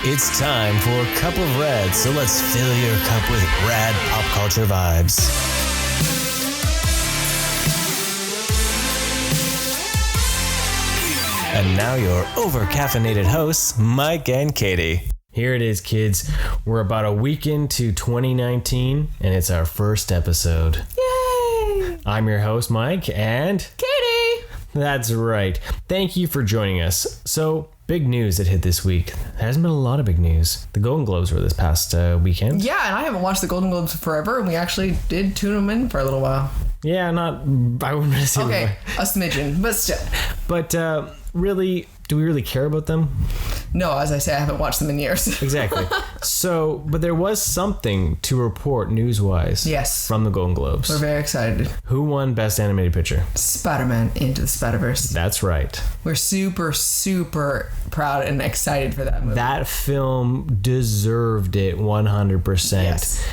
It's time for a Cup of Red, so let's fill your cup with rad pop culture vibes. And now your over-caffeinated hosts, Mike and Katie. Here it is, kids. We're about a week into 2019, and it's our first episode. Yay! I'm your host, Mike, and... Katie! That's right. Thank you for joining us. So, big news that hit this week. There hasn't been a lot of big news. The Golden Globes were this past weekend. Yeah, and I haven't watched the Golden Globes forever, and we actually did tune them in for a little while. Yeah, I wouldn't say Okay, a smidgen, but still. But really, do we really care about them? No, as I say, I haven't watched them in years. Exactly. So, but there was something to report news-wise. Yes. From the Golden Globes. We're very excited. Who won Best Animated Picture? Spider-Man Into the Spider-Verse. That's right. We're super, super proud and excited for that movie. That film deserved it 100%. Yes.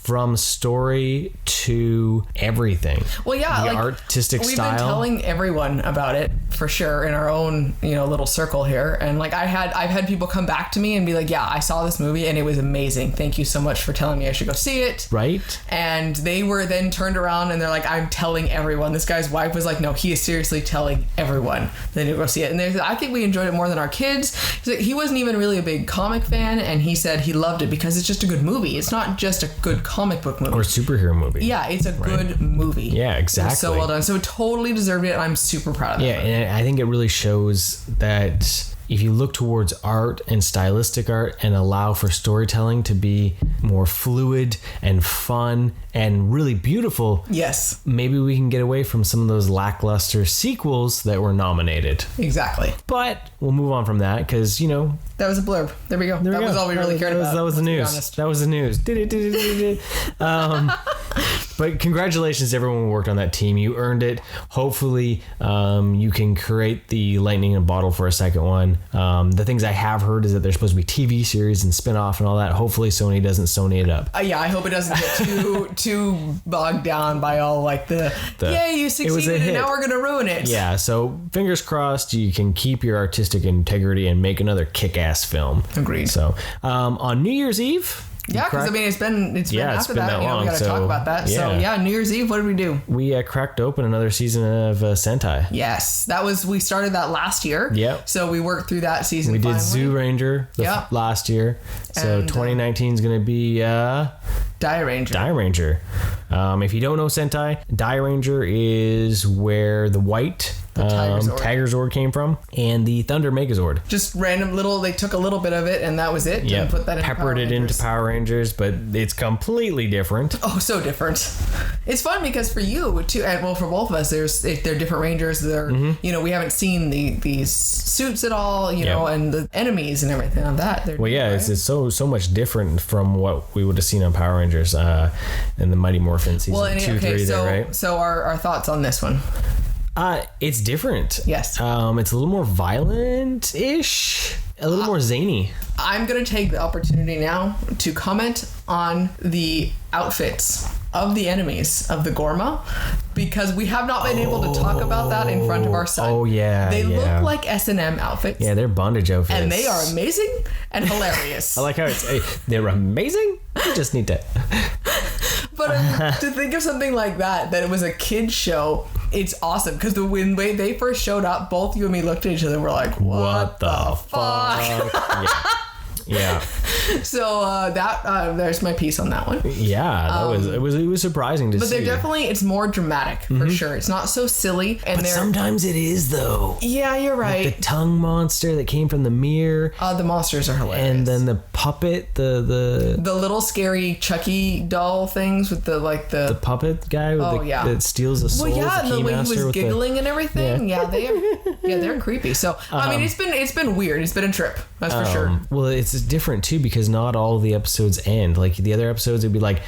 From story to everything. Well, yeah, the like, artistic we've style. been telling everyone about it for sure in our own, little circle here. And like I've had people come back to me and be like, yeah, I saw this movie and it was amazing. Thank you so much for telling me I should go see it. Right. And they were then turned around and they're like, I'm telling everyone. This guy's wife was like, no, he is seriously telling everyone they need to go see it. And I think we enjoyed it more than our kids. He wasn't even really a big comic fan, and he said he loved it because it's just a good movie. It's not just a good comic book movie. Or superhero movie. Yeah, it's a good movie. Yeah, exactly. So well done. So it totally deserved it, and I'm super proud of that. Yeah, and I think it really shows that if you look towards art and stylistic art and allow for storytelling to be more fluid and fun and really beautiful, yes, maybe we can get away from some of those lackluster sequels that were nominated. Exactly. But we'll move on from that because, that was a blurb. There we go. That was all we really cared about. That was the news. That was the news. But congratulations to everyone who worked on that team. You earned it. Hopefully, you can create the lightning in a bottle for a second one. The things I have heard is that there's supposed to be TV series and spin-off and all that. Hopefully, Sony doesn't Sony it up. Yeah, I hope it doesn't get too bogged down by all like the yay, you succeeded and now we're going to ruin it. Yeah, so fingers crossed you can keep your artistic integrity and make another kick-ass film. Agreed. So, on New Year's Eve... Yeah, because it's been after that. Long, we got to talk about that. Yeah. So yeah, New Year's Eve. What did we do? We cracked open another season of Sentai. Yes, we started that last year. Yep. So we worked through that season. We finally. did Zoo Ranger last year. So 2019 is going to be Die Ranger. Die Ranger. If you don't know Sentai, Die Ranger is where the white Tiger Zord came from, and the Thunder Megazord. Just random little. They took a little bit of it, and that was it. Yeah. And put that in peppered it into Power Rangers, but it's completely different. Oh, so different. It's fun because for you too, and well, for both of us, they're different Rangers. They're we haven't seen these suits at all, and the enemies and everything of that. It's so much different from what we would have seen on Power Rangers and the Mighty Morphin season 2, 3 there, right? So our thoughts on this one. It's different. Yes. It's a little more violent-ish, a little more zany. I'm going to take the opportunity now to comment on the outfits of the enemies of the Gorma, because we have not been able to talk about that in front of our son. Oh, yeah. They look like S&M outfits. Yeah, they're bondage outfits. And they are amazing and hilarious. I like how they're amazing. You just need to... But to think of something like that it was a kid's show, it's awesome. Because the way they first showed up, both you and me looked at each other and were like, what the fuck? Yeah. So there's my piece on that one. Yeah, it was surprising to see. But they're definitely, it's more dramatic for sure. It's not so silly. And sometimes it is though. Yeah, you're right. Like the tongue monster that came from the mirror. The monsters are hilarious. And then the puppet, the little scary Chucky doll things with the puppet guy that steals the souls. Well, yeah, the and the way he Keymaster was giggling and everything. Yeah. They're creepy. So I mean, it's been weird. It's been a trip. That's for sure. Well, it's different too because not all the episodes end. Like the other episodes would be like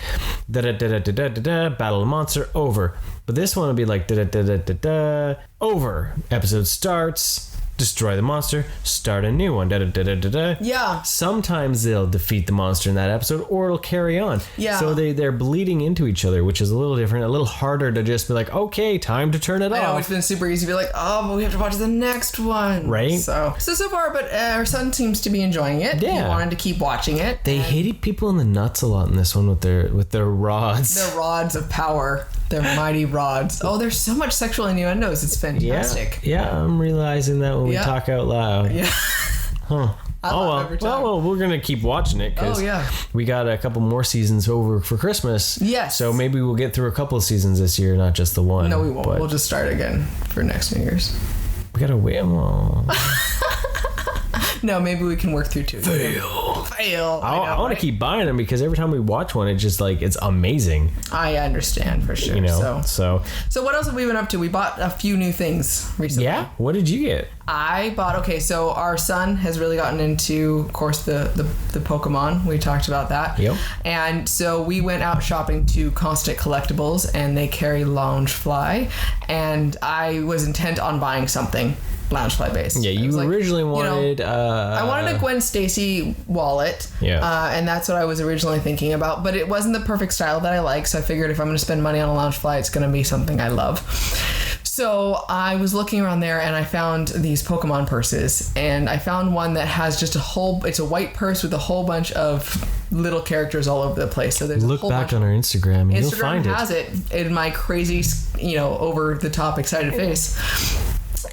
da da da da da da da battle of monster over, but this one would be like da da da da da da over. Episode starts. destroy the monster, start a new one. Da, da, da, da, da, da. Yeah. Sometimes they'll defeat the monster in that episode, or it'll carry on. Yeah. So they're bleeding into each other, which is a little different, a little harder to just be like, okay, time to turn it I know, off. it's been super easy to be like, oh, but we have to watch the next one. Right. So far, but our son seems to be enjoying it. Yeah. He wanted to keep watching it. They hated people in the nuts a lot in this one with their rods. Their rods of power. Their mighty rods. Oh, there's so much sexual innuendos. It's fantastic. Yeah, I'm realizing that when we talk out loud. Yeah. Huh. I laugh every time. Well, we're gonna keep watching it because we got a couple more seasons over for Christmas. Yes. So maybe we'll get through a couple of seasons this year, not just the one. No, we won't. But We'll just start again for next New Year's. we gotta wait. Well, No, maybe we can work through two. Fail. I want to keep buying them because every time we watch one, it's just like it's amazing. I understand for sure. You know. So what else have we been up to? We bought a few new things recently. yeah. What did you get? I bought, so our son has really gotten into, of course, the Pokemon. We talked about that. Yep. And so we went out shopping to Constant Collectibles, and they carry Loungefly. And I was intent on buying something Loungefly based. Yeah, you originally wanted... I wanted a Gwen Stacy wallet. Yeah. And that's what I was originally thinking about. But it wasn't the perfect style that I like, so I figured if I'm going to spend money on a Loungefly, it's going to be something I love. So I was looking around there and I found these Pokemon purses, and I found one that has just it's a white purse with a whole bunch of little characters all over the place. So there's Look a whole back bunch on our Instagram and you'll find has it in my crazy, over the top excited face.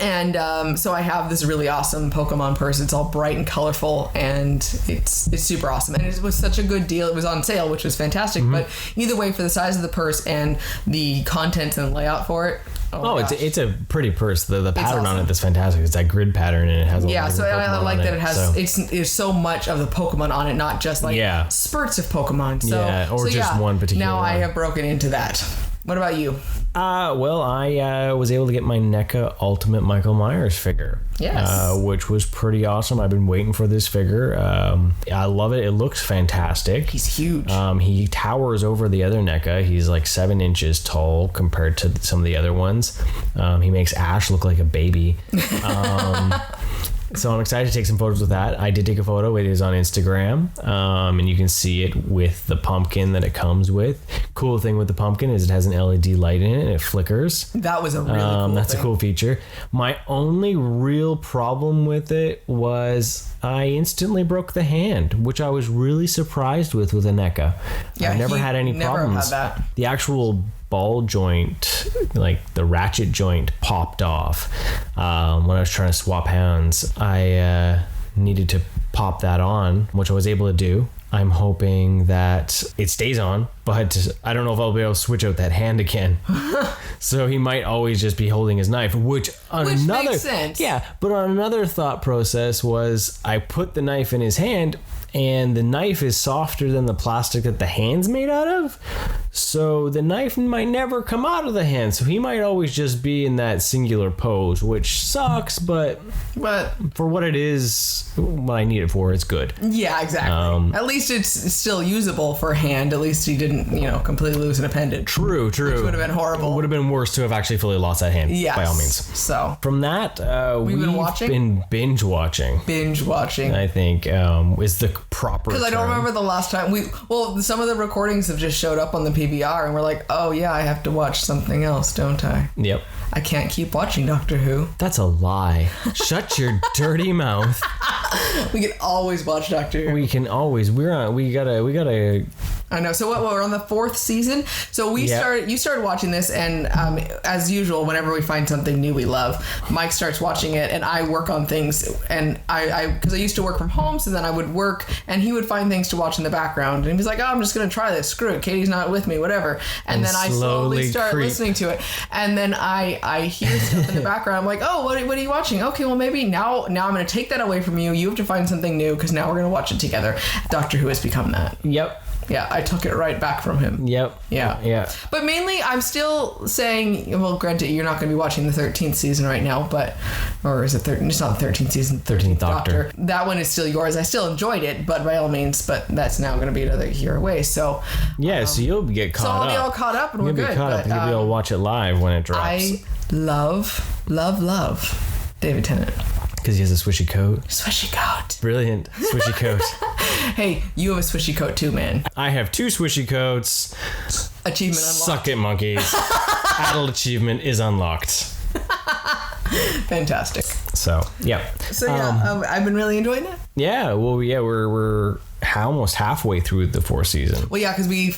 And so I have this really awesome Pokemon purse. It's all bright and colorful, and it's super awesome. And it was such a good deal. It was on sale, which was fantastic. Mm-hmm. But either way, for the size of the purse and the contents and layout for it, it's a pretty purse. The pattern on it is fantastic. It's that grid pattern, and it has so I like that it has it's so much of the Pokemon on it, not just like spurts of Pokemon. So one particular. Now one. I have broken into that. What about you? Well, I was able to get my NECA Ultimate Michael Myers figure. Yes. Which was pretty awesome. I've been waiting for this figure. I love it. It looks fantastic. He's huge. He towers over the other NECA. He's like 7 inches tall compared to some of the other ones. He makes Ash look like a baby. So I'm excited to take some photos with that. I did take a photo. It is on Instagram. And you can see it with the pumpkin that it comes with. Cool thing with the pumpkin is it has an LED light in it and it flickers. That was a really cool That's thing. a cool feature. My only real problem with it was I instantly broke the hand, which I was really surprised with a NECA. Yeah, I've never had any problems. Never had that. The actual ball joint, like the ratchet joint, popped off when I was trying to swap hands. I needed to pop that on, which I was able to do. I'm hoping that it stays on, but I don't know if I'll be able to switch out that hand again. So he might always just be holding his knife, which makes sense. Yeah, but on another thought process was I put the knife in his hand, and the knife is softer than the plastic that the hand's made out of. So the knife might never come out of the hand. So he might always just be in that singular pose, which sucks, but for what it is, what I need it for, it's good. Yeah, exactly. At least it's still usable for a hand. At least he didn't, completely lose an appendage. True. Which would have been horrible. It would have been worse to have actually fully lost that hand, yes. by all means. So from that, we've been binge watching. Binge watching. I think is the proper because I don't remember the last time some of the recordings have just showed up on the PVR and we're like, oh yeah, I have to watch something else, don't I? Yep. I can't keep watching Doctor Who. That's a lie. Shut your dirty mouth. We can always watch Doctor Who. We can always. We gotta. I know. So we're on the 4th season. So you started watching this, and as usual, whenever we find something new we love, Mike starts watching it, and I work on things, and because I used to work from home, so then I would work, and he would find things to watch in the background, and he's like, oh, I'm just gonna try this. Screw it, Katie's not with me, whatever. And then I slowly start listening to it, and then I hear stuff in the background. I'm like, oh, what are you watching? Okay, well maybe now I'm gonna take that away from you. You have to find something new because now we're gonna watch it together. Doctor Who has become that. Yep. Yeah, I took it right back from him. Yep. Yeah. But mainly, I'm still saying, well, granted, you're not going to be watching the 13th season right now, or is it 13th? It's not the 13th season. 13th Doctor. That one is still yours. I still enjoyed it, but by all means, but that's now going to be another year away. So yeah, so you'll get caught up. So I'll be all caught up, and we're good. You'll be caught up, and you'll be able to watch it live when it drops. I love David Tennant. Because he has a swishy coat. Swishy coat. Brilliant swishy coat. Hey, you have a swishy coat too, man. I have 2 swishy coats. Achievement unlocked. Suck it, monkeys. Adult achievement is unlocked. Fantastic. So, yeah. So yeah, I've been really enjoying it. Yeah, well, yeah, we're almost halfway through the 4th season. Well, yeah, because we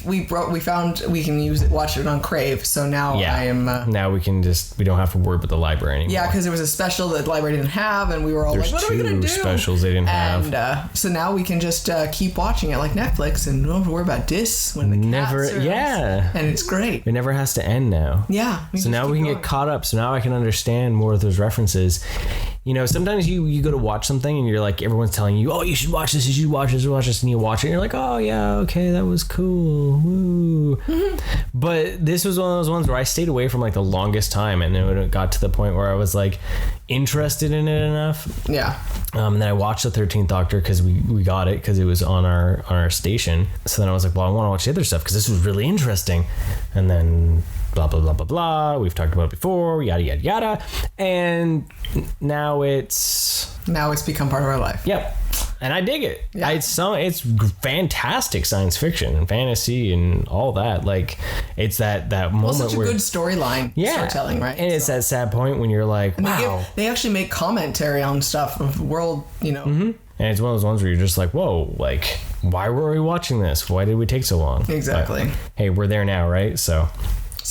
found we can watch it on Crave. So now I am. Now we don't have to worry about the library anymore. Yeah, because there was a special that the library didn't have, and we were all like, "What are we gonna do?" Specials they didn't have. And so now we can just keep watching it like Netflix, and don't have to worry about dis when the cats are and it's great. It never has to end now. Yeah. So now we can get caught up. So now I can understand more of those references. You know, sometimes you go to watch something and you're like, everyone's telling you, oh, you should watch this, you should watch this, and you watch it and you're like, oh yeah, okay, that was cool. Woo. Mm-hmm. But this was one of those ones where I stayed away from like the longest time, and then when it got to the point where I was like interested in it enough. Yeah. And then I watched the 13th Doctor because we got it because it was on our station. So then I was like, well, I want to watch the other stuff because this was really interesting. And then blah, blah, blah, blah, blah. We've talked about it before, yada, yada, yada. And now it's become part of our life. Yep. And I dig it. Yeah. It's fantastic science fiction and fantasy and all that. Like, it's that moment such a where good storyline, storytelling, right? And it's that sad point when you're like, and wow. They actually make commentary on stuff of the world, you know. Mm-hmm. And it's one of those ones where you're just like, whoa, like, why were we watching this? Why did we take so long? Exactly. But, hey, we're there now, right? So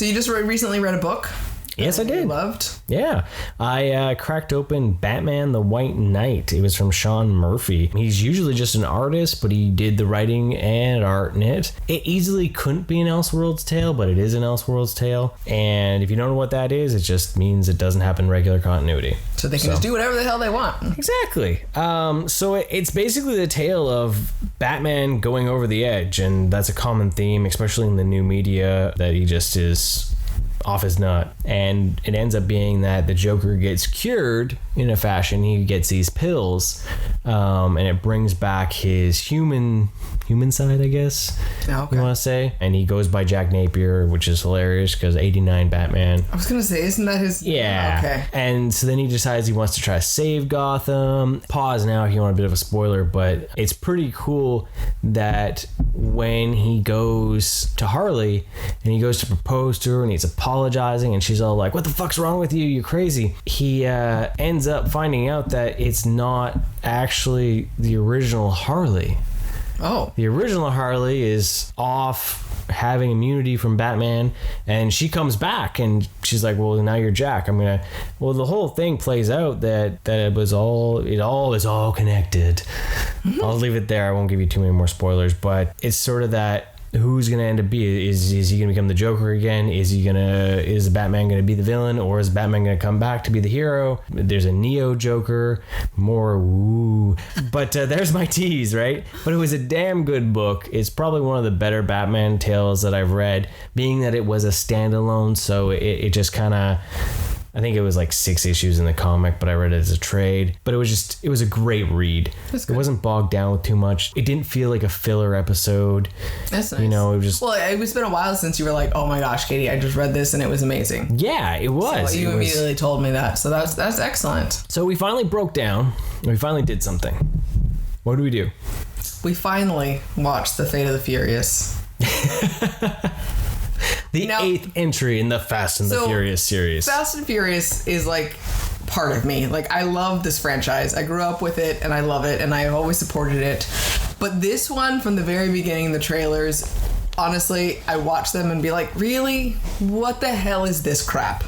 you just recently read a book? Yes, I did. Loved. Yeah. I cracked open Batman the White Knight. It was from Sean Murphy. He's usually just an artist, but he did the writing and art in it. It easily couldn't be an Elseworlds tale, but it is an Elseworlds tale. And if you don't know what that is, it just means it doesn't happen in regular continuity. So they can just do whatever the hell they want. Exactly. So it's basically the tale of Batman going over the edge, and that's a common theme, especially in the new media, that he just is off his nut. And it ends up being that the Joker gets cured in a fashion. He gets these pills, and it brings back his human side, I guess. Oh, okay. You want to say? And he goes by Jack Napier, which is hilarious because 89 Batman. I was gonna say, isn't that his? Yeah. Okay. And so then he decides he wants to try to save Gotham. Pause now if you want a bit of a spoiler, but it's pretty cool that when he goes to Harley and he goes to propose to her and he's apologizing and she's all like, what the fuck's wrong with you? You're crazy. He ends up finding out that it's not actually the original Harley. Oh. The original Harley is off having immunity from Batman, and she comes back and she's like, well, now you're Jack. Well, the whole thing plays out that it is all connected. Mm-hmm. I'll leave it there. I won't give you too many more spoilers, but it's sort of that who's going to end up being? Is he going to become the Joker again? Is Batman going to be the villain, or is Batman going to come back to be the hero? There's a Neo Joker, more woo. But there's my tease, right? But it was a damn good book. It's probably one of the better Batman tales that I've read, being that it was a standalone, so it just kind of, I think it was like 6 issues in the comic, but I read it as a trade. But it was a great read. It wasn't bogged down with too much. It didn't feel like a filler episode. That's nice. You know, it was just... Well, it's been a while since you were like, oh my gosh, Katie, I just read this and it was amazing. Yeah, it was. So you immediately told me that. So that's excellent. So we finally broke down. We finally did something. What do we do? We finally watched The Fate of the Furious. The 8th entry in the Fast and the Furious series. Fast and Furious is like part of me. Like, I love this franchise. I grew up with it and I love it and I've always supported it. But this one, from the very beginning, the trailers, honestly, I watch them and be like, really? What the hell is this crap?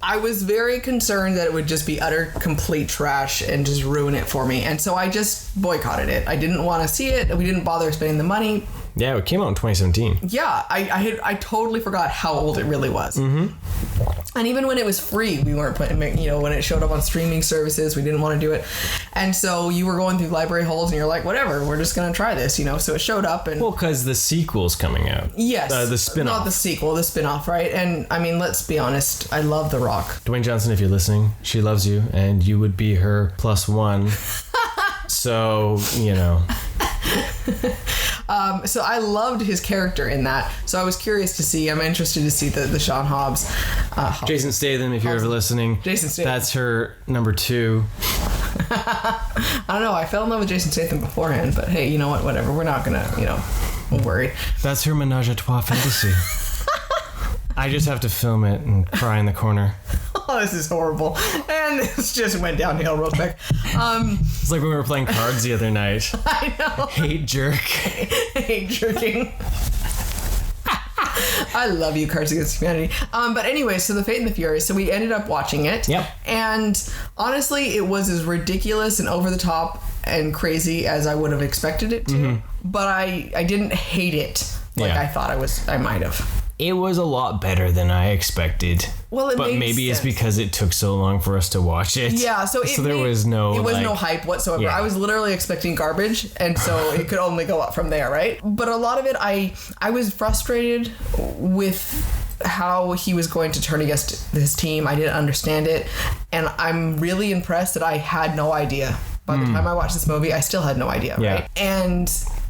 I was very concerned that it would just be utter complete trash and just ruin it for me. And so I just boycotted it. I didn't want to see it. We didn't bother spending the money. Yeah, it came out in 2017. Yeah, I totally forgot how old it really was. Mm-hmm. And even when it was free, we weren't putting, when it showed up on streaming services, we didn't want to do it. And so you were going through library holds and you're like, whatever, we're just going to try this, So it showed up and... Well, because the sequel's coming out. Yes. The spin-off. Not the sequel, the spin-off, right? And, let's be honest, I love The Rock. Dwayne Johnson, if you're listening, she loves you and you would be her +1. So, So I loved his character in that. So I was curious to see. I'm interested to see the Sean Hobbs. Jason Statham, if you're ever listening. Jason Statham. That's her number 2. I don't know. I fell in love with Jason Statham beforehand, but hey, you know what? Whatever. We're not gonna, we'll worry. That's her menage a trois fantasy. I just have to film it and cry in the corner. Oh, this is horrible. And this just went downhill real quick. It's like when we were playing cards the other night. I know. Hate jerk. Hate jerking. I love you, Cards Against Humanity. But anyway, so The Fate and the Furious. So we ended up watching it. Yep. And honestly, it was as ridiculous and over the top and crazy as I would have expected it to. Mm-hmm. But I didn't hate it like I thought I might have. It was a lot better than I expected. Well, but maybe it's because it took so long for us to watch it. Yeah, so there was no no hype whatsoever. Yeah. I was literally expecting garbage, and so it could only go up from there, right? But a lot of it, I was frustrated with how he was going to turn against his team. I didn't understand it, and I'm really impressed that I had no idea. By the time I watched this movie, I still had no idea, right? And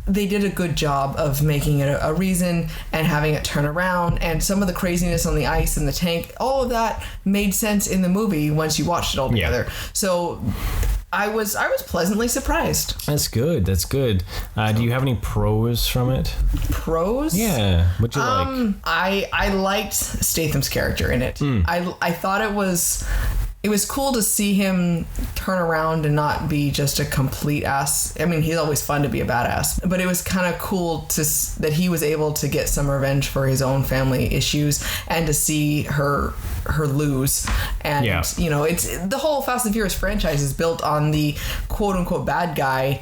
they did a good job of making it a reason and having it turn around, and some of the craziness on the ice and the tank, all of that made sense in the movie once you watched it all together. Yeah. So I was pleasantly surprised. That's good. Do you have any pros from it? Pros? Yeah. What'd you like? I liked Statham's character in it. I thought it was cool to see him turn around and not be just a complete ass. I mean, he's always fun to be a badass, but it was kind of cool that he was able to get some revenge for his own family issues and to see her lose. And, it's the whole Fast and Furious franchise is built on the quote unquote bad guy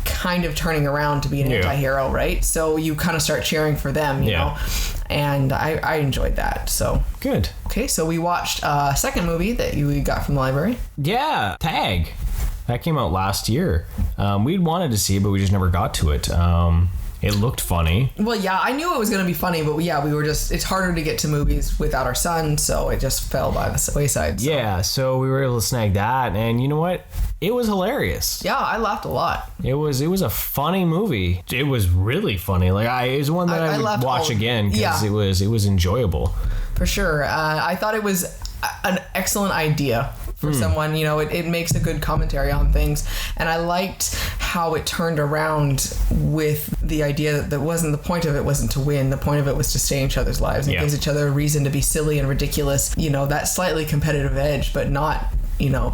kind of turning around to be an anti-hero, right? So you kind of start cheering for them, you know? And I enjoyed that, so. Good. Okay, so we watched a second movie that we got from the library. Yeah, Tag. That came out last year. We'd wanted to see it, but we just never got to it. It looked funny. Well, yeah, I knew it was going to be funny, but we were just, it's harder to get to movies without our son, so it just fell by the wayside. So. Yeah, so we were able to snag that, and you know what? It was hilarious. Yeah, I laughed a lot. It was a funny movie. It was really funny. Like it was one that I would watch again because it was enjoyable. For sure. I thought it was an excellent idea for someone, it makes a good commentary on things, and I liked how it turned around with the idea that the point of it wasn't to win, the point of it was to stay in each other's lives, and it gives each other a reason to be silly and ridiculous, that slightly competitive edge, but not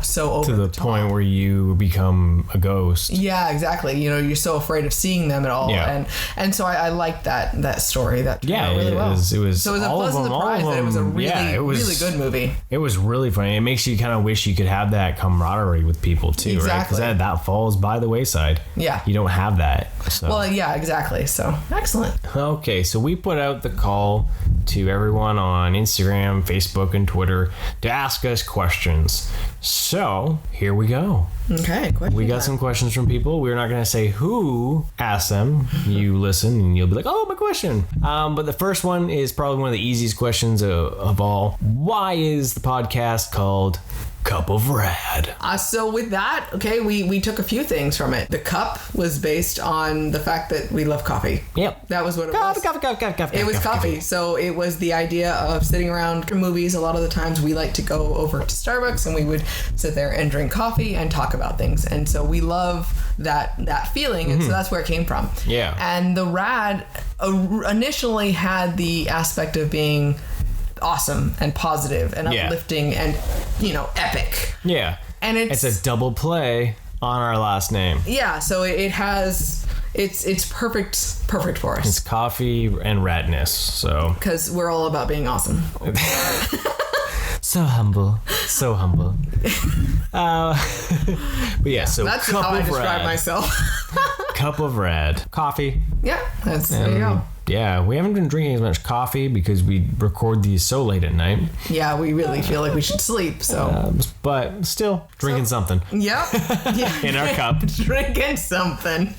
so over to the point where you become a ghost. Yeah, exactly. You're so afraid of seeing them at all. Yeah. And so I liked that story. That turned out really well. So it was a pleasant surprise that it was a really good movie. It was really funny. It makes you kind of wish you could have that camaraderie with people too, right? Because that falls by the wayside. Yeah. You don't have that. So. Well, yeah, exactly. So excellent. Okay, so we put out the call to everyone on Instagram, Facebook, and Twitter to ask us questions. So here we go. Okay, we got some questions from people. We're not going to say who asked them. You listen and you'll be like, oh, my question. But the first one is probably one of the easiest questions of all. Why is the podcast called Cup of Rad? So with that, okay, we took a few things from it. The cup was based on the fact that we love coffee. Yep. That was what it was. Coffee. It was coffee. So it was the idea of sitting around movies. A lot of the times we like to go over to Starbucks and we would sit there and drink coffee and talk about things. And so we love that feeling. And so that's where it came from. Yeah. And the Rad initially had the aspect of being awesome and positive and uplifting and epic. Yeah. And it's a double play on our last name. Yeah, so it has it's perfect for us. It's coffee and radness, so because we're all about being awesome. So humble. But yeah, so that's how I describe myself. Cup of Rad. Coffee. Yeah, there you go. Yeah, we haven't been drinking as much coffee because we record these so late at night. Yeah, we really feel like we should sleep. So, But still, drinking something. yep. Yeah. In our cup. Drinking something.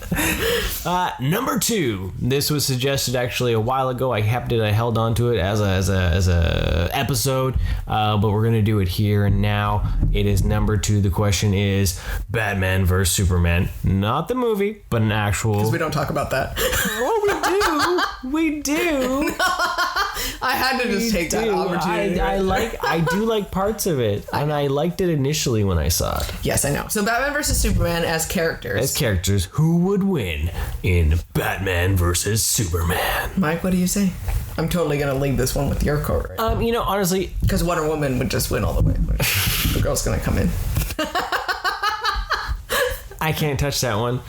Number 2. This was suggested actually a while ago. I held on to it as a episode, but we're gonna do it here and now. It is number 2. The question is Batman vs Superman, not the movie, but an actual. Because we don't talk about that. Oh, we do. I had to just take that opportunity. I do like parts of it, and I liked it initially when I saw it. Yes, I know. So Batman versus Superman as characters. Who would win in Batman versus Superman? Mike, what do you say? I'm totally gonna leave this one with your coat. Right? Honestly, Because Wonder Woman would just win all the way. The girl's gonna come in. I can't touch that one.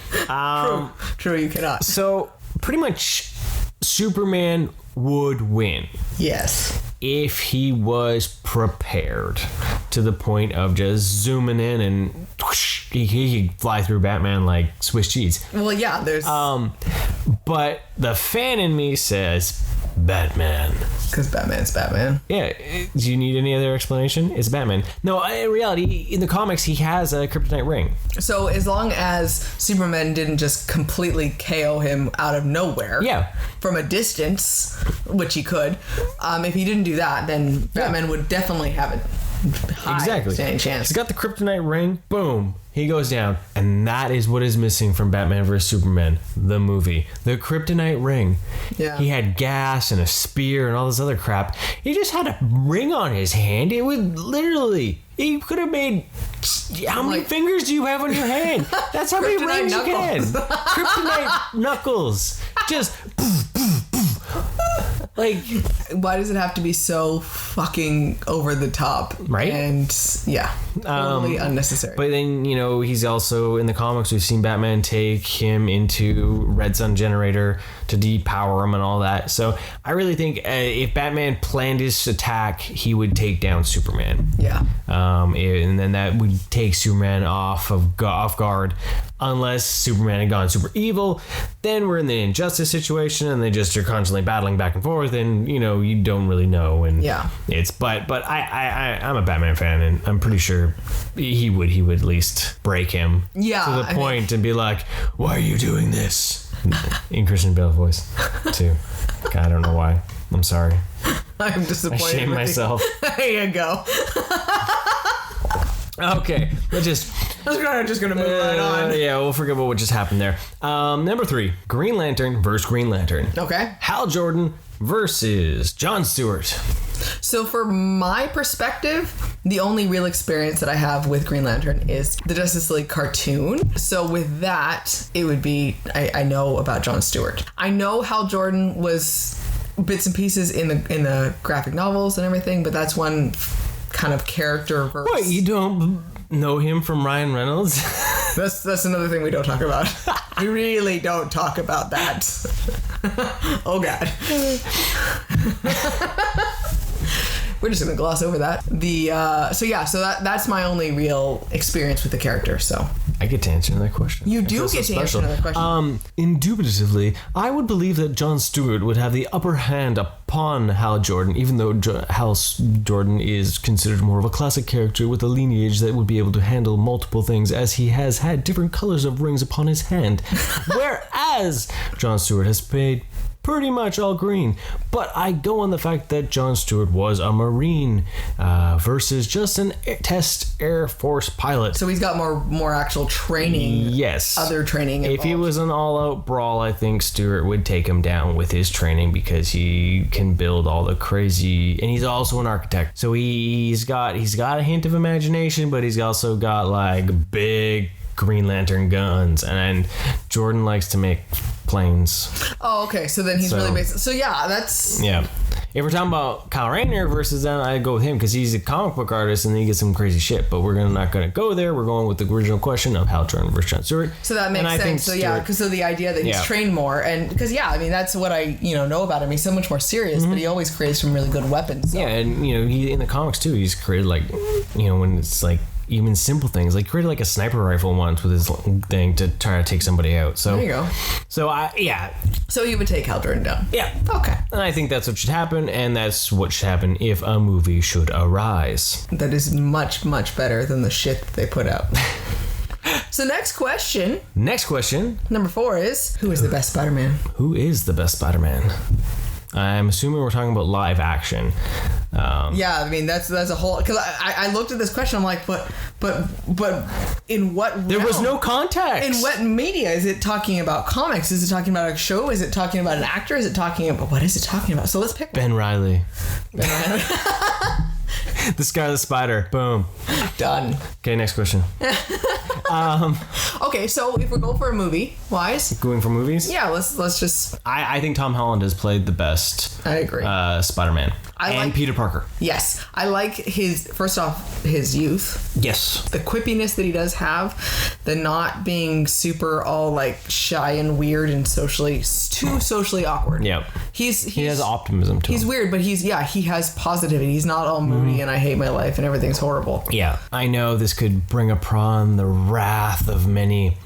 True, you cannot. So pretty much, Superman would win. Yes. If he was prepared to the point of just zooming in and whoosh, he could fly through Batman like Swiss cheese. Well, yeah, there's... But the fan in me says Batman. Because Batman's Batman. Yeah. Do you need any other explanation? It's Batman. No, in reality, in the comics, he has a kryptonite ring. So as long as Superman didn't just completely KO him out of nowhere, Yeah. from a distance, which he could, if he didn't do that, then Batman would definitely have a high standing chance. He's got the kryptonite ring. Boom. He goes down. And that is what is missing from Batman vs. Superman, the movie. The kryptonite ring. Yeah. He had gas and a spear and all this other crap. He just had a ring on his hand. It would literally... He could have made... How many fingers do you have on your hand? That's how many rings you can. Kryptonite knuckles. Just... Like, why does it have to be so fucking over the top? Right? And yeah, totally unnecessary. But then, he's also in the comics, we've seen Batman take him into Red Sun Generator to depower him and all that. So I really think if Batman planned his attack, he would take down Superman. Yeah. And then that would take Superman off guard. Unless Superman had gone super evil, then we're in the injustice situation, and they just are constantly battling back and forth, and you don't really know. And yeah, but I'm a Batman fan, and I'm pretty sure he would at least break him to the point and be like, "Why are you doing this?" In Christian Bale's voice too. God, I don't know why. I'm sorry. I'm disappointed. I shame myself. There you go. Okay, we're just gonna move right on. Yeah, we'll forget about what just happened there. Number 3, Green Lantern versus Green Lantern. Okay. Hal Jordan versus John Stewart. So for my perspective, the only real experience that I have with Green Lantern is the Justice League cartoon. So with that, it would be I know about John Stewart. I know Hal Jordan was bits and pieces in the graphic novels and everything, but that's one kind of character verse. What, you don't know him from Ryan Reynolds? That's another thing we don't talk about. We really don't talk about that. Oh God. We're just gonna gloss over that. So that's my only real experience with the character. So I get to answer that question. You do get to answer another question. Indubitably, I would believe that John Stewart would have the upper hand upon Hal Jordan, even though Hal Jordan is considered more of a classic character with a lineage that would be able to handle multiple things, as he has had different colors of rings upon his hand, whereas John Stewart has paid pretty much all green. But I go on the fact that John Stewart was a Marine versus just an test Air Force pilot. So he's got more actual training. Yes. Other training involved. If he was an all-out brawl, I think Stewart would take him down with his training, because he can build all the crazy, and he's also an architect. So he's got a hint of imagination, but he's also got like big Green Lantern guns, and Jordan likes to make planes. Oh, okay. So then he's really basic. So yeah, that's... Yeah. If we're talking about Kyle Rayner versus them, I'd go with him, because he's a comic book artist and he gets some crazy shit. But we're not going to go there. We're going with the original question of Hal Jordan versus John Stewart. So that makes sense. So yeah, because of the idea that he's trained more, and because that's what I know about him. He's so much more serious, but he always creates some really good weapons. So. Yeah, and he in the comics too, he's created like when it's like even simple things. Like, he created like a sniper rifle once with his thing to try to take somebody out. So There you go. So yeah. So you would take Hal Jordan down. Yeah. Okay. And I think that's what should happen, and that's what should happen if a movie should arise. That is much, much better than the shit that they put out. So next question, Next question. number 4 is, who is the best Spider-Man? Who is the best Spider-Man? I'm assuming we're talking about live action. Yeah, I mean that's a whole, because I looked at this question, I'm like, but in what There was realm? no context. In what media? Is it talking about comics? Is it talking about a show? Is it talking about an actor? Is it talking about, what is it talking about? So let's pick Ben Reilly. one. The Scarlet Spider. Boom. Done. Okay, next question. Okay, so if we're going for a movie wise, Going for movies? yeah, let's just, I think Tom Holland has played the best I agree. Spider-Man. I and like- Peter Parker. Yes, I like his, first off, his youth, Yes. the quippiness that he does have, the not being super all like shy and weird and too socially awkward. Yep. He has optimism to He's him. weird, but he has positivity. He's not all moody and I hate my life and everything's horrible. Yeah. I know this could bring upon the wrath of many.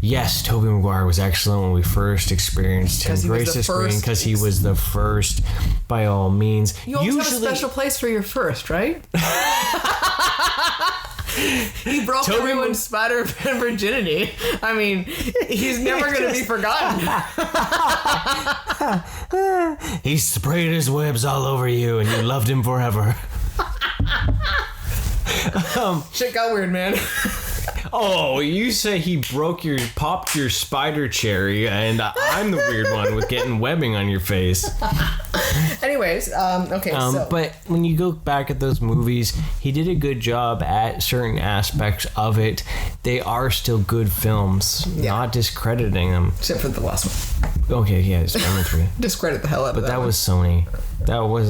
Yes, Tobey Maguire was excellent when we first experienced him 'Cause he was grace the the screen first. because he was the first, by all means. You always have a special place for your first, right? He broke Tobey everyone's Spider-Man virginity. I mean, he's never going to be forgotten. He sprayed his webs all over you, and you loved him forever. Shit got weird, man. Oh, you say he popped your spider cherry, and I'm the weird one with getting webbing on your face. Anyways, okay, so. But when you go back at those movies, he did a good job at certain aspects of it. They are still good films, not discrediting them. Except for the last one. Okay, yeah, Spider-Man 3. Discredit the hell out of But that one. was Sony. That was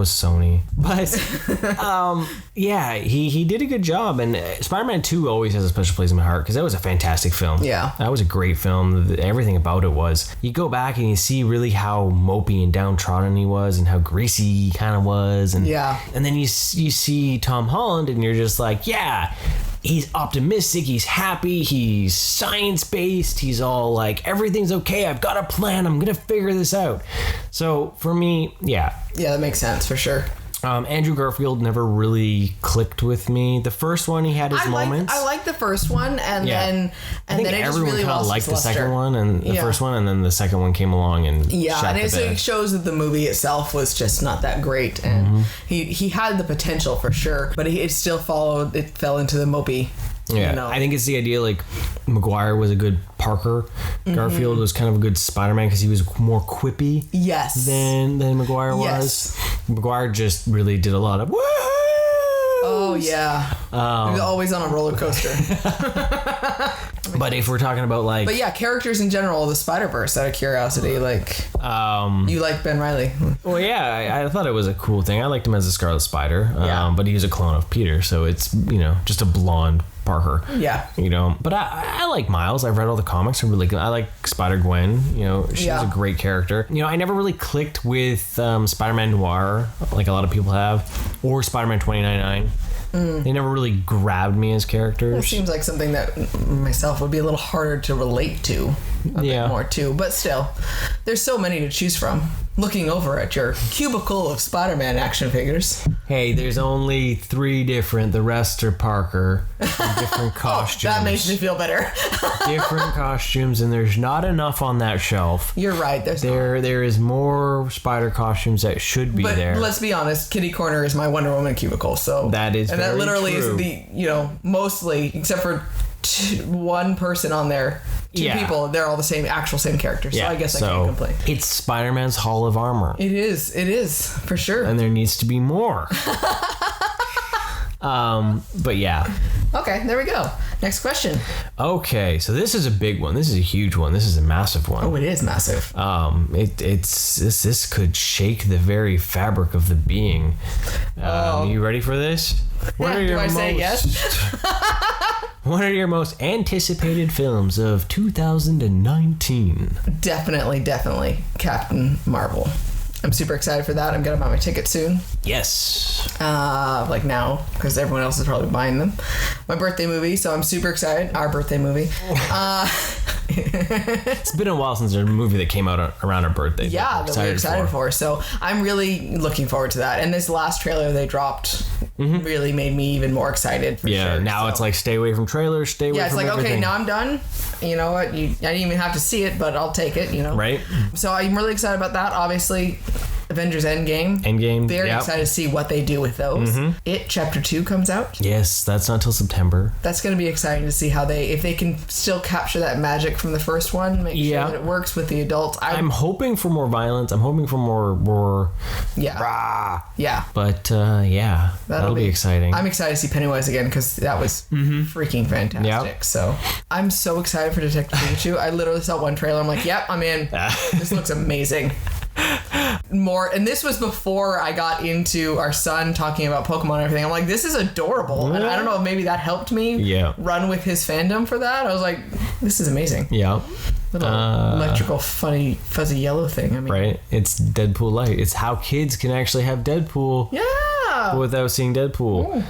Sony. But yeah, he did a good job, and Spider-Man 2 always has a special place in my heart because that was a fantastic film. Yeah. That was a great film. Everything about it was. You go back and you see really how mopey and downtrodden he was and how greasy he kind of was, and Yeah. and then you see Tom Holland and you're just like, yeah, he's optimistic, he's happy, he's science-based, he's all like, everything's okay, I've got a plan, I'm gonna figure this out. So for me, yeah. Yeah, that makes sense for sure. Andrew Garfield never really clicked with me. The first one, he had his moments. I like the first one, and Yeah. then I think then it just everyone really kind of lost liked its the second luster. one and the Yeah. first one, and then the second one came along and Yeah, shot and the bed. it shows that the movie itself was just not that great, and he had the potential for sure, but it still fell into the mopey. Yeah, You know. I think it's the idea like Maguire was a good Parker, Garfield was kind of a good Spider-Man because he was more quippy Yes. than Maguire was. Yes. Maguire just really did a lot of woo. Oh yeah. He was always on a roller coaster. But if we're talking about like, But yeah, characters in general, the Spider-Verse, out of curiosity, like you like Ben Reilly. well, yeah, I thought it was a cool thing. I liked him as a Scarlet Spider, Yeah. but he was a clone of Peter, so it's just a blonde Parker. Yeah. But I like Miles. I've read all the comics. I like Spider-Gwen. She's Yeah. a great character. I never really clicked with Spider-Man Noir like a lot of people have, or Spider-Man 2099. They never really grabbed me as It characters. seems like something that myself would be a little harder to relate to a bit more too. But still, there's so many to choose from. Looking over at your cubicle of Spider-Man action figures. Hey, there's only 3 different. The rest are Parker. Different costumes. That makes me feel better. Different costumes, and there's not enough on that shelf. You're right. There is more spider costumes that should be But there. let's be honest, Kitty Corner is my Wonder Woman cubicle. So That is and that very literally true. is the mostly except for one person on there, 2 people. They're all the same characters. So I guess I can't complain. It's Spider-Man's Hall of Armor. It is for sure. And there needs to be more. But yeah. Okay, there we go. Next question. Okay, so this is a big one. This is a huge one. This is a massive one. Oh, it is massive. This could shake the very fabric of the being. You ready for this? What are Do your I say yes? What are your most anticipated films of 2019? Definitely Captain Marvel. I'm super excited for that. I'm gonna buy my ticket soon. Yes. Like now, because everyone else is probably buying them. My birthday movie, so I'm super excited. Our birthday movie. It's been a while since there's a movie that came out around our birthday. Yeah, that we're excited for. So I'm really looking forward to that. And this last trailer they dropped really made me even more excited. For sure. Now it's like stay away from trailers, stay away from everything. Yeah, it's like, okay, now I'm done. You know what? I didn't even have to see it, but I'll take it, you know? Right. So I'm really excited about that. Obviously, Avengers Endgame. Very excited to see what they do with those. It Chapter 2 comes out. Yes, that's not till September. That's going to be exciting to see how if they can still capture that magic from the first one, make sure that it works with the adults. I'm hoping for more violence. I'm hoping for more rah. Yeah. But that'll be exciting. I'm excited to see Pennywise again because that was freaking fantastic. Yep. So I'm so excited for Detective Pikachu. I literally saw one trailer. I'm like, yep, I'm in. This looks amazing. And this was before I got into our son talking about Pokemon and everything. I'm like, this is adorable. And I don't know if maybe that helped me run with his fandom for that. I was like, this is amazing. Yeah. Little electrical funny fuzzy yellow thing. I mean, right. It's Deadpool light. It's how kids can actually have Deadpool. Yeah. Without seeing Deadpool.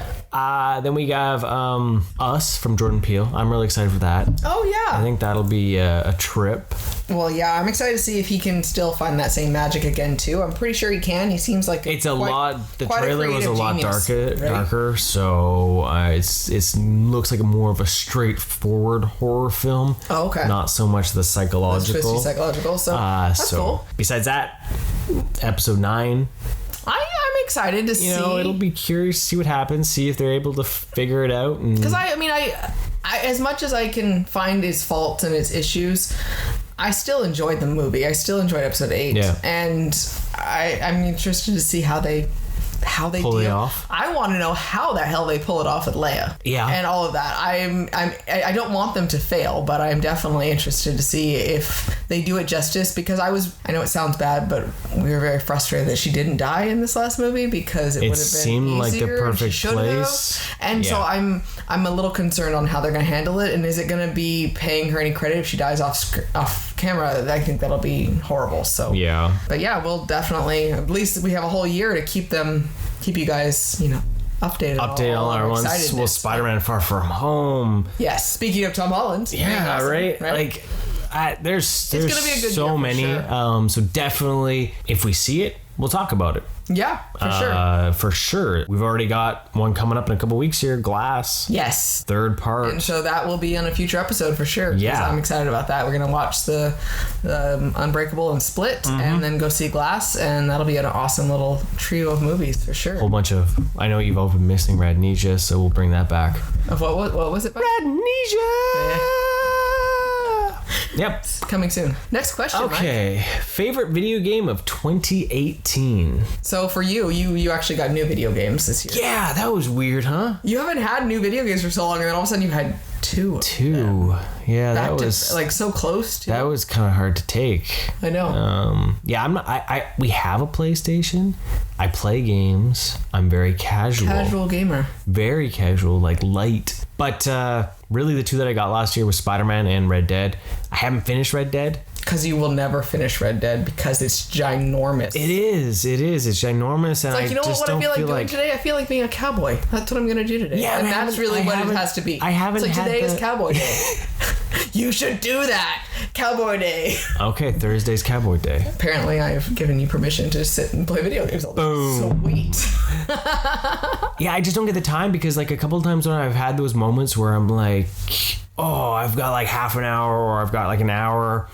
Then we have Us from Jordan Peele. I'm really excited for that. Oh yeah. I think that'll be a trip. Well, yeah, I'm excited to see if he can still find that same magic again too. I'm pretty sure he can. He seems like the trailer was a lot darker, so it looks like more of a straightforward horror film. Oh, okay. Not so much the psychological. So that's cool. Besides that, episode 9. I'm excited to see. It'll be curious to see what happens. See if they're able to figure it out. Because I as much as I can find his faults and his issues, I still enjoyed the movie. I still enjoyed episode 8. Yeah. And I'm interested to see how they pull it off. I want to know how the hell they pull it off with Leia. Yeah. And all of that. I don't want them to fail, but I'm definitely interested to see if they do it justice, because I know it sounds bad, but we were very frustrated that she didn't die in this last movie, because it would have been seemed like the perfect place. And so I'm a little concerned on how they're going to handle it, and is it going to be paying her any credit if she dies off camera? I think that'll be horrible. So yeah. But yeah, we'll definitely, at least we have a whole year to keep you guys, updated on our ones. Well, Spider-Man Far From Home. Yes. Speaking of Tom Holland. Yeah, awesome, right? Like, there's gonna be a good so many. Sure. So definitely, if we see it, we'll talk about it. Yeah, for sure. For sure. We've already got one coming up in a couple weeks here, Glass. Yes. 3rd part. And so that will be on a future episode for sure. Yeah. I'm excited about that. We're going to watch the Unbreakable and Split, and then go see Glass, and that'll be an awesome little trio of movies for sure. Whole bunch of, I know you've all been missing Radnesia, so we'll bring that back. Of what was it? Radnesia! Yeah. Yep. Coming soon. Next question. Okay. Mike. Favorite video game of 2018. So for you actually got new video games this year. Yeah, that was weird, huh? You haven't had new video games for so long, and then all of a sudden you had two. Yeah, that was like so close to. That was kind of hard to take. I know. Yeah, I'm not. We have a PlayStation. I play games. I'm very casual. Casual gamer. Very casual, like light. But really, the two that I got last year was Spider-Man and Red Dead. I haven't finished Red Dead. Because you will never finish Red Dead because it's ginormous. It is. It's ginormous, and it's like, what I feel like doing today? I feel like being a cowboy. That's what I'm going to do today. Yeah, and that's really what it has to be. I haven't. It's like today is Cowboy Day. You should do that. Cowboy Day. Okay, Thursday's Cowboy Day. Apparently, I've given you permission to sit and play video games all day. Boom. Sweet. Yeah, I just don't get the time, because like a couple of times when I've had those moments where I'm like, oh, I've got like half an hour, or I've got like an hour.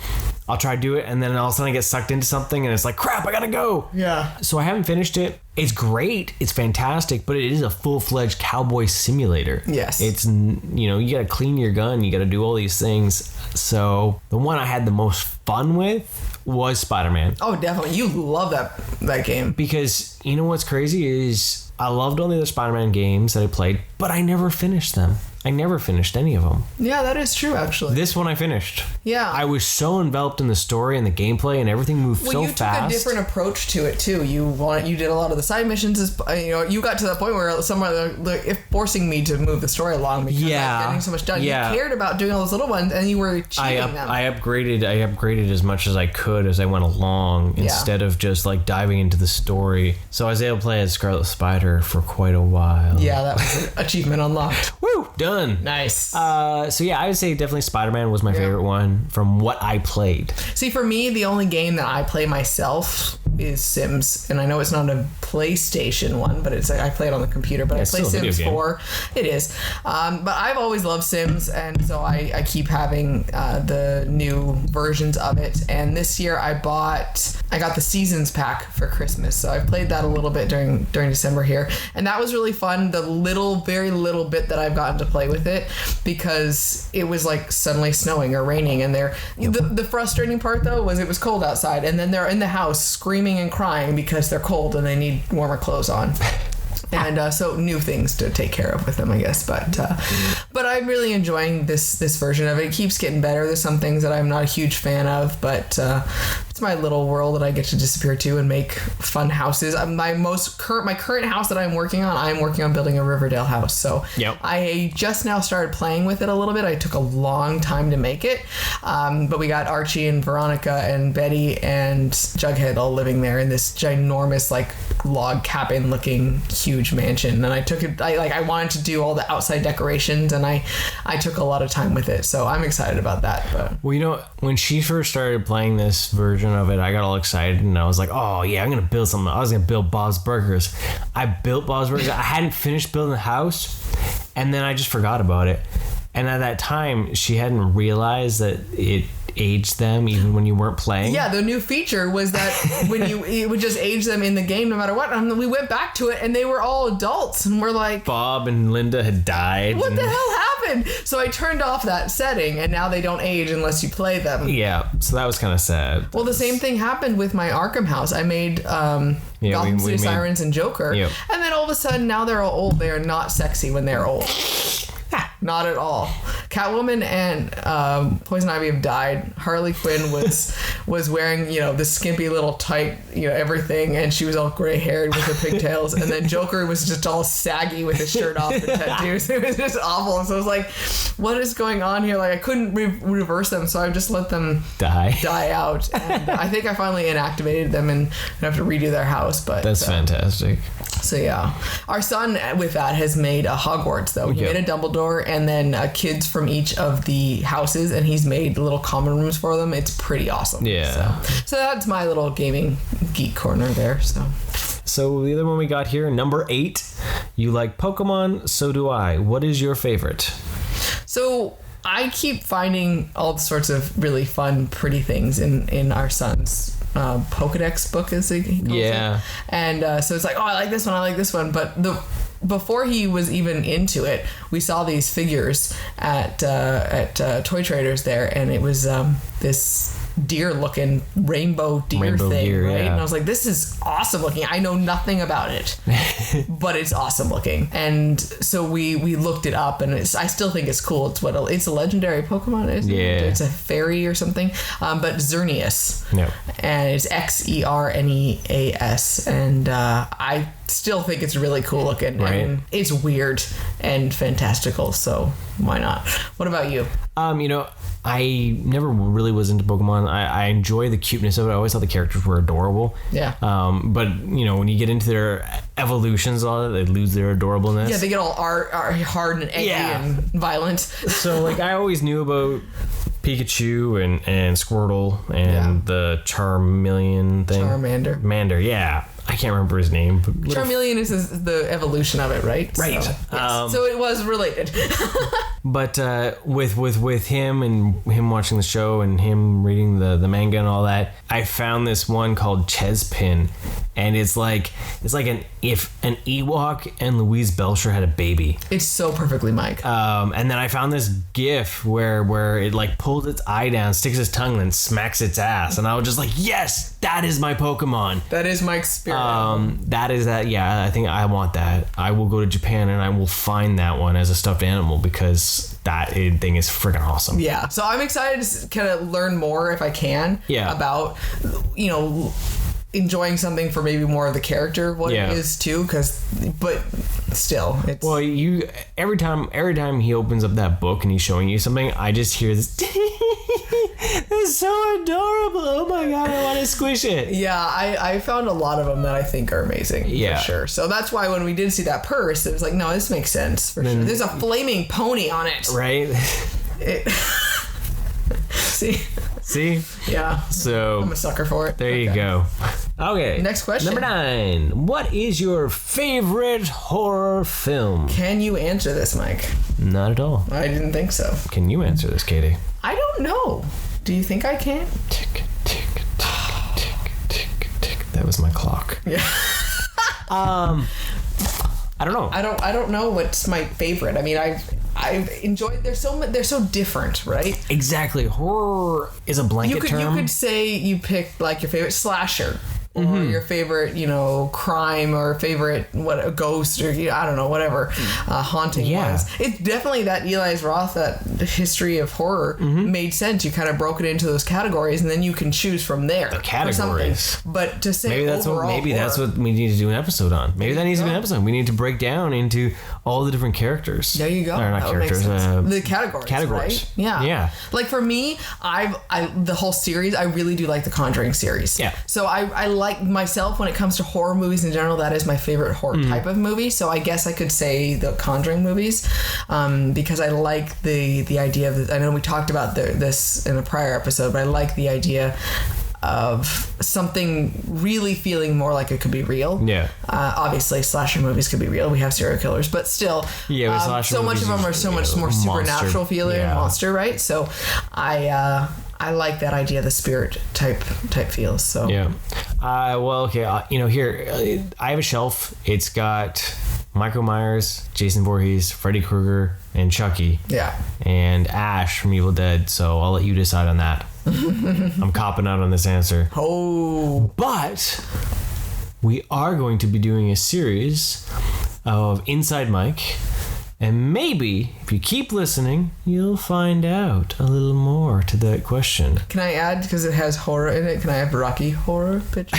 I'll try to do it, and then all of a sudden I get sucked into something, and it's like, crap, I gotta go. Yeah. So I haven't finished it. It's great. It's fantastic, but it is a full-fledged cowboy simulator. Yes. It's, you gotta clean your gun. You gotta do all these things. So the one I had the most fun with was Spider-Man. Oh, definitely. You love that game. Because you know what's crazy is I loved all the other Spider-Man games that I played, but I never finished them. I never finished any of them. Yeah, that is true, actually. This one I finished. Yeah. I was so enveloped in the story and the gameplay, and everything moved so fast. Well, you took a different approach to it too. You did a lot of the side missions. You got to the point where someone if forcing me to move the story along because I'm getting so much done. Yeah. You cared about doing all those little ones, and you were cheating them. I upgraded as much as I could as I went along instead of just like diving into the story. So I was able to play as Scarlet Spider for quite a while. Yeah, that was an achievement unlocked. Woo! Done. Nice. So yeah, I would say definitely Spider-Man was my favorite one from what I played. See, for me, the only game that I play myself is Sims, and I know it's not a PlayStation one, but it's I play it on the computer. But I play Sims 4. It is, but I've always loved Sims, and so I keep having the new versions of it. And this year I got the Seasons pack for Christmas, so I played that a little bit during December here, and that was really fun. The very little bit that I've gotten to play with it, because it was like suddenly snowing or raining, and the frustrating part though was it was cold outside, and then they're in the house screaming and crying because they're cold and they need warmer clothes on. And so new things to take care of with them, I guess. But I'm really enjoying this version of it. It keeps getting better. There's some things that I'm not a huge fan of, but it's my little world that I get to disappear to and make fun houses. My current house that I'm working on building a Riverdale house. So I just now started playing with it a little bit. I took a long time to make it, but we got Archie and Veronica and Betty and Jughead all living there in this ginormous like log cabin looking huge mansion. And I wanted to do all the outside decorations, and I took a lot of time with it. So I'm excited about that. But well, when she first started playing this version of it, I got all excited and I was like, oh yeah, I'm gonna build something. I was gonna build Bob's Burgers. I built Bob's Burgers. I hadn't finished building the house, and then I just forgot about it. And at that time, she hadn't realized that it aged them even when you weren't playing. Yeah, the new feature was that it would just age them in the game no matter what. And we went back to it and they were all adults, and we're like, Bob and Linda had died. What the hell happened? So I turned off that setting, and now they don't age unless you play them. Yeah, so that was kind of sad. Well, the same thing happened with my Arkham house. I made Gotham City Sirens and Joker, and then all of a sudden now they're all old. They are not sexy when they're old. Not at all. Catwoman and Poison Ivy have died. Harley Quinn was wearing, the skimpy little tight, everything, and she was all gray haired with her pigtails. And then Joker was just all saggy with his shirt off and tattoos. It was just awful. And so I was like, what is going on here? Like, I couldn't reverse them, so I just let them die out. And I think I finally inactivated them, and I have to redo their house. But that's fantastic. So yeah, our son with that has made a Hogwarts though. He made a Dumbledore, and then kids from each of the houses, and he's made little common rooms for them. It's pretty awesome. Yeah. So that's my little gaming geek corner there. So the other one we got here, number 8. You like Pokemon, so do I. What is your favorite? So I keep finding all sorts of really fun, pretty things in our son's Pokedex book, as he calls it. And so it's like, I like this one. But before he was even into it, we saw these figures at Toy Traders there, and it was this deer-looking rainbow deer thing, right? Yeah. And I was like, this is awesome looking. I know nothing about it, but it's awesome looking. And so we looked it up, and I still think it's cool. It's a legendary Pokemon, isn't it? It's a fairy or something, but Xerneas. Yep. And it's Xerneas, and I still think it's really cool looking. Right. And it's weird and fantastical, so why not? What about you? I never really was into Pokemon. I enjoy the cuteness of it. I always thought the characters were adorable. Yeah. But when you get into their evolutions, they lose their adorableness. Yeah, they get all hard and angry and violent. So I always knew about Pikachu and Squirtle and the Charmeleon thing. Charmander, yeah. I can't remember his name. But Charmeleon is the evolution of it, right? Right. So, yes. So it was related. But with him and him watching the show and him reading the manga and all that, I found this one called Chespin, and it's like if an Ewok and Louise Belcher had a baby. It's so perfectly Mike. And then I found this GIF where it pulls its eye down, sticks its tongue, and smacks its ass, and I was just like, yes, that is my Pokemon. That is Mike's spirit. That is that. Yeah, I think I want that. I will go to Japan and I will find that one as a stuffed animal because that thing is freaking awesome. Yeah. So I'm excited to kind of learn more if I can. Yeah. About, enjoying something for maybe more of the character what it is too, but still it's Well, every time he opens up that book and he's showing you something, I just hear this. It's so adorable. Oh my god, I want to squish it. yeah, I found a lot of them that I think are amazing. Yeah. For sure. So that's why when we did see that purse, it was like, no, this makes sense for sure. There's a flaming pony on it. Right? See? Yeah. So I'm a sucker for it. there you go. Okay. Next question. Number 9. What is your favorite horror film? Can you answer this, Mike? Not at all. I didn't think so. Can you answer this, Katie? I don't know. Do you think I can? Tick, tick, tick, tick, tick, tick. That was my clock. Yeah. I don't know. I don't know what's my favorite. I mean, I've enjoyed. They're so different, right? Exactly. Horror is a blanket term. You could say you picked like your favorite slasher. Or your favorite, crime or favorite a ghost or I don't know, whatever haunting was. It's definitely that Eli Roth, that history of horror made sense. You kind of broke it into those categories, and then you can choose from there. The categories. But to say maybe that's what we need to do an episode on. Maybe that needs to be an episode. We need to break down into all the different characters. There you go. Or not that characters. the categories. Right? Yeah. Like for me, the whole series, I really do like the Conjuring series. Yeah. So I like myself when it comes to horror movies in general. That is my favorite horror type of movie. So I guess I could say the Conjuring movies, because I like the idea of. I know we talked about this in a prior episode, but I like the idea of something really feeling more like it could be real. Yeah. Obviously, slasher movies could be real. We have serial killers, but still, so much of them are so much more supernatural feeling and monster, right? So, I like that idea, the spirit type feels. So yeah. Here I have a shelf. It's got Michael Myers, Jason Voorhees, Freddy Krueger, and Chucky. Yeah. And Ash from Evil Dead. So I'll let you decide on that. I'm copping out on this answer. Oh. But we are going to be doing a series of Inside Mike. And maybe, if you keep listening, you'll find out a little more to that question. Can I add, because it has horror in it, can I have Rocky Horror Picture?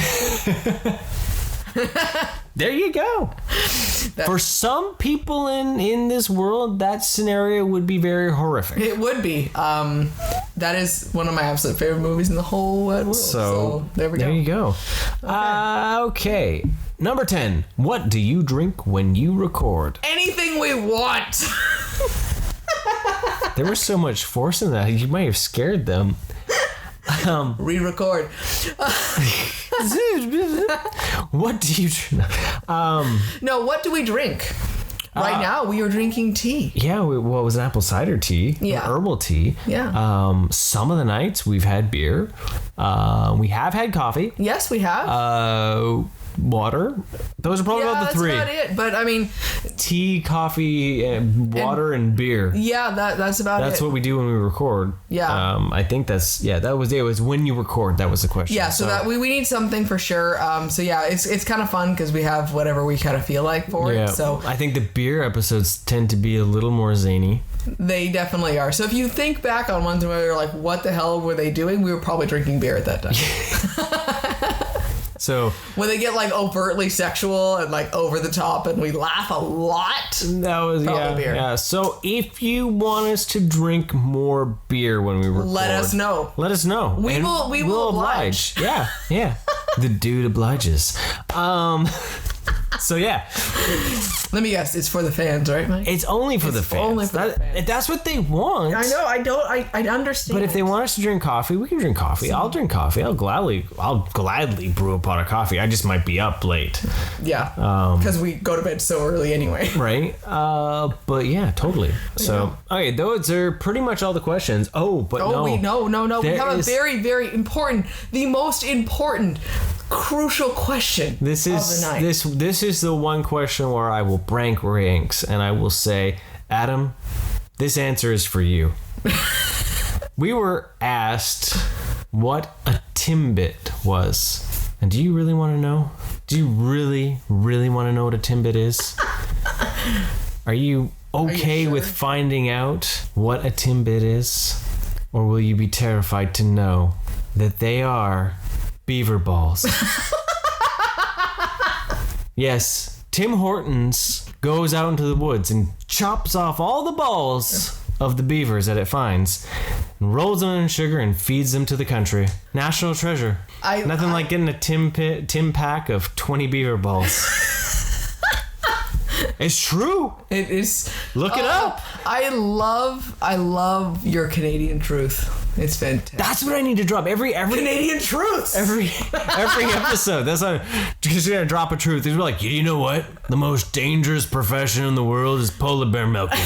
There you go. For some people in this world, that scenario would be very horrific. It would be. That is one of my absolute favorite movies in the whole wide world. So there we go. There you go. Okay. Number 10. What do you drink when you record? Anything we want. There was so much force in that. You might have scared them. Re-record. What do you drink? No, what do we drink? Right now, we are drinking tea. Yeah, it was an apple cider tea. Yeah. Herbal tea. Yeah. Some of the nights we've had beer. We have had coffee. Yes, we have. Water. Those are probably about the three. That's about it. But I mean, tea, coffee, water, and beer. Yeah, that's about it. That's what we do when we record. Yeah. I think that was it. It was when you record. That was the question. Yeah. So that we need something for sure. So yeah, it's kind of fun because we have whatever we kind of feel like for it. So I think the beer episodes tend to be a little more zany. They definitely are. So if you think back on ones where you're like, what the hell were they doing? We were probably drinking beer at that time. So when they get like overtly sexual and like over the top and we laugh a lot. That was beer. Yeah. So if you want us to drink more beer when we record, let us know. We will oblige. Yeah. The dude obliges. So yeah. Let me guess, it's for the fans, right, Mike? It's only for the fans. Only for the fans. That's what they want. I know. I understand. But if they want us to drink coffee, we can drink coffee. I'll drink coffee. I'll gladly brew a pot of coffee. I just might be up late. Yeah. Because we go to bed so early anyway. Right. But yeah, totally. So okay, those are pretty much all the questions. No. We have a very, very important, the most important, crucial question. This is of the night. This is the one question where I will rank ranks and I will say, Adam, this answer is for you. We were asked what a Timbit was. And do you really want to know? Do you really, really want to know what a Timbit is? Are you okay sure? with finding out what a Timbit is? Or will you be terrified to know that they are beaver balls? Yes, Tim Hortons goes out into the woods and chops off all the balls of the beavers that it finds and rolls them in sugar and feeds them to the country. National treasure. Nothing like getting a Tim pack of 20 beaver balls. It's true. It is. Look it up. I love your Canadian truth. It's fantastic. That's what I need to drop every Canadian truth. every episode. That's how, because you're gonna drop a truth. He's like, you know what? The most dangerous profession in the world is polar bear milking.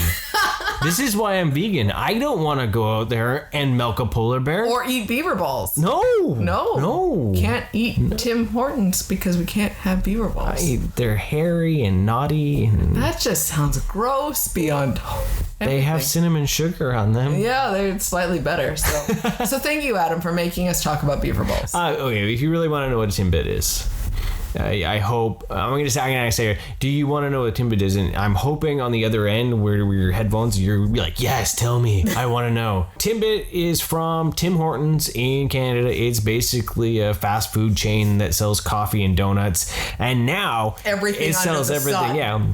This is why I'm vegan. I don't want to go out there and milk a polar bear Or eat beaver balls. No. Can't eat Tim Hortons because we can't have beaver balls. They're hairy and naughty, and That just sounds gross beyond. they have everything. cinnamon sugar on them. Yeah, they're slightly better. So thank you, Adam, for making us talk about beaver balls. Okay, if you really want to know what a Timbit is, I hope I'm gonna say, do you want to know what a Timbit is? And I'm hoping on the other end, where your headphones, you're gonna be like, yes, tell me, I want to know. Timbit is from Tim Hortons in Canada. It's basically a fast food chain that sells coffee and donuts, and now Everything it under sells the everything. sun. Yeah,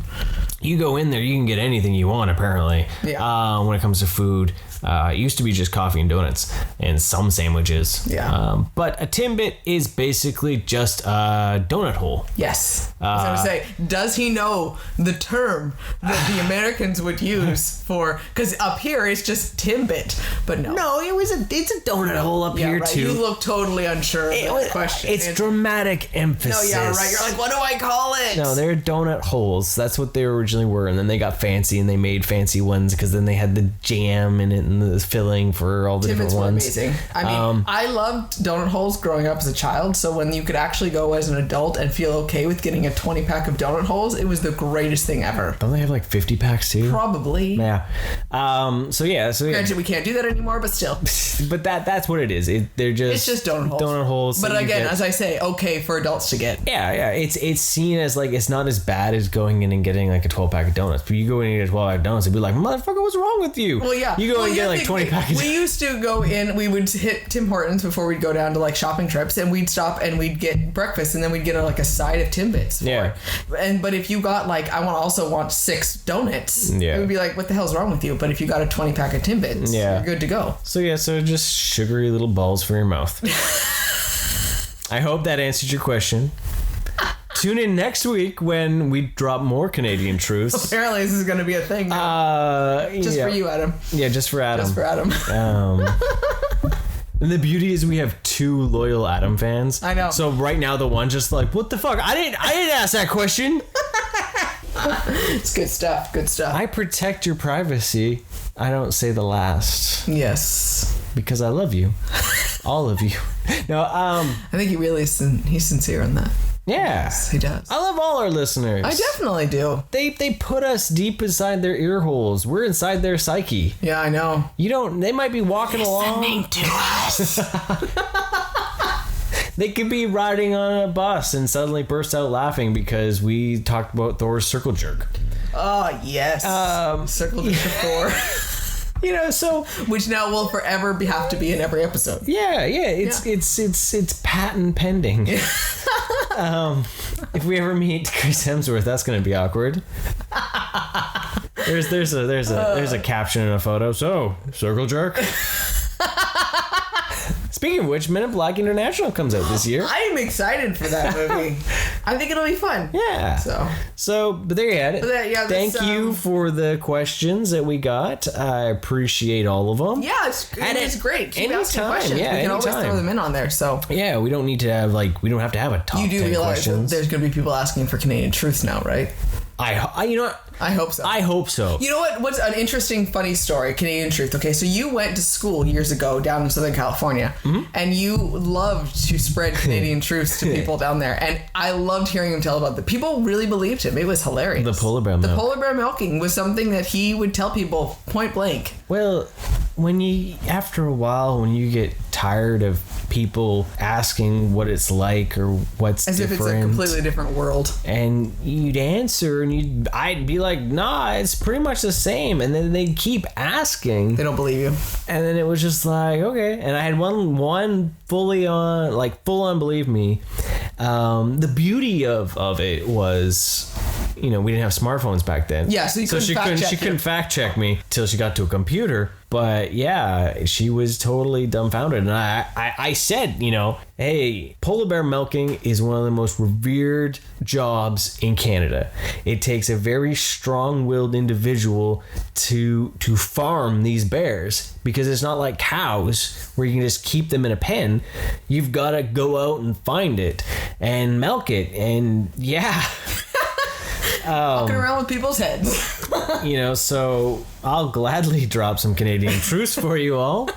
you go in there, you can get anything you want apparently. Yeah. When it comes to food. It used to be just coffee and donuts and some sandwiches. Yeah. But a Timbit is basically just a donut hole. Yes. I was going to say, does he know the term that the Americans would use for, because up here it's just Timbit, but no. No, it's a donut hole up Yeah, here right. too. You look totally unsure of the question. It's dramatic No, emphasis. yeah, right. You're like, what do I call it? No, they're donut holes. That's what they originally were, and then they got fancy and they made fancy ones because then they had the jam in it and the filling for all the different Timbits were ones. amazing. I mean, I loved donut holes growing up as a child, so when you could actually go as an adult and feel okay with getting a 20-pack of donut holes, it was the greatest thing ever. Don't they have like 50 packs too? Probably. Yeah. So yeah. Granted, we can't do that anymore, but still. But that's what it is. They're just It's just donut holes. Donut holes. But that you again, get. as I say, okay for adults to get. Yeah. It's seen as like, it's not as bad as going in and getting like a 12-pack of donuts. But you go in and get a 12-pack of donuts and be like, motherfucker, what's wrong with you? Well, yeah. You go and get like 20 packs. We used to go in, we would hit Tim Hortons before we'd go down to like shopping trips, and we'd stop and we'd get breakfast, and then we'd get like a side of Timbits. Yeah. But if you got like, I also want 6 donuts, Yeah. it would be like, what the hell's wrong with you? But if you got a 20-pack of Timbits, Yeah. you're good to go. So just sugary little balls for your mouth. I hope that answered your question. Tune in next week when we drop more Canadian truths. Apparently, this is going to be a thing. Just for you, Adam. Yeah, just for Adam. Just for Adam. And the beauty is we have 2 loyal Adam fans. I know. So right now the one's just like, what the fuck? I didn't ask that question. It's good stuff. Good stuff. I protect your privacy. I don't say the last Yes. because I love you. All of you. No, I think he really is he's sincere in that. yeah. Yes, he does. I love all our listeners. I definitely do. They put us deep inside their ear holes. We're inside their psyche. Yeah, I know. They might be walking along. to us. They could be riding on a bus and suddenly burst out laughing because we talked about Thor's circle jerk. Oh, yes. Circle Jerk of Thor. So Which now will forever have to be in every episode. yeah, it's patent pending. If we ever meet Chris Hemsworth, that's gonna be awkward. There's a caption in a photo. So, circle jerk. Speaking of which, Men in Black International comes out this year. I am excited for that movie. I think it'll be fun. Yeah. So, but there you had it. Yeah, Thank you for the questions that we got. I appreciate all of them. Yeah, it's great. Keep asking anytime, questions. yeah, we can always anytime. throw them in on there. So Yeah, we don't have to have a top you do 10 realize that questions. there's going to be people asking for Canadian truths now, right? I you know what? I hope so. I hope so. You know what? What's an interesting, funny story? Canadian truth. Okay, so you went to school years ago down in Southern California, and you loved to spread Canadian truths to people down there. And I loved hearing him tell about the people really believed him. It was hilarious. The polar bear The milk. polar bear milking was something that he would tell people point blank. Well, after a while, when you get tired of people asking what it's like or what's As different. if it's a completely different world. And you'd answer, and I'd be like, nah, it's pretty much the same. And then they'd keep asking. They don't believe you. And then it was just like, okay. And I had one full on believe me. The beauty of it was, we didn't have smartphones back then. Yeah, so she couldn't fact check me till she got to a computer. But yeah, she was totally dumbfounded. And I said, hey, polar bear milking is one of the most revered jobs in Canada. It takes a very strong-willed individual to farm these bears, because it's not like cows where you can just keep them in a pen. You've got to go out and find it and milk it. And yeah. Walking around with people's heads. So I'll gladly drop some Canadian truths for you all.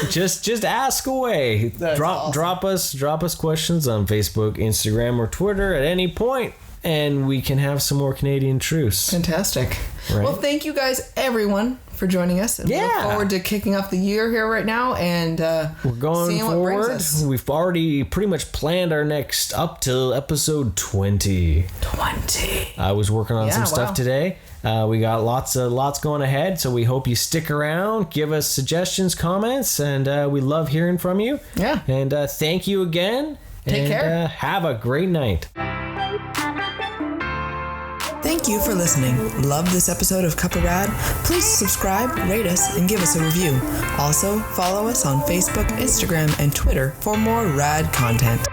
Just ask away. Drop us questions on Facebook, Instagram, or Twitter at any point, and we can have some more Canadian truths. Fantastic. Right. Well, thank you guys, everyone, for joining us. And we look forward to kicking off the year here right now, and we're going seeing forward. What brings us. We've already pretty much planned our next up till episode 20. 20. I was working on some stuff today. We got lots going ahead, so we hope you stick around, give us suggestions, comments, and we love hearing from you. Yeah. And thank you again. Take care. Have a great night. Thank you for listening. Love this episode of Cup of Rad? Please subscribe, rate us, and give us a review. Also, follow us on Facebook, Instagram, and Twitter for more rad content.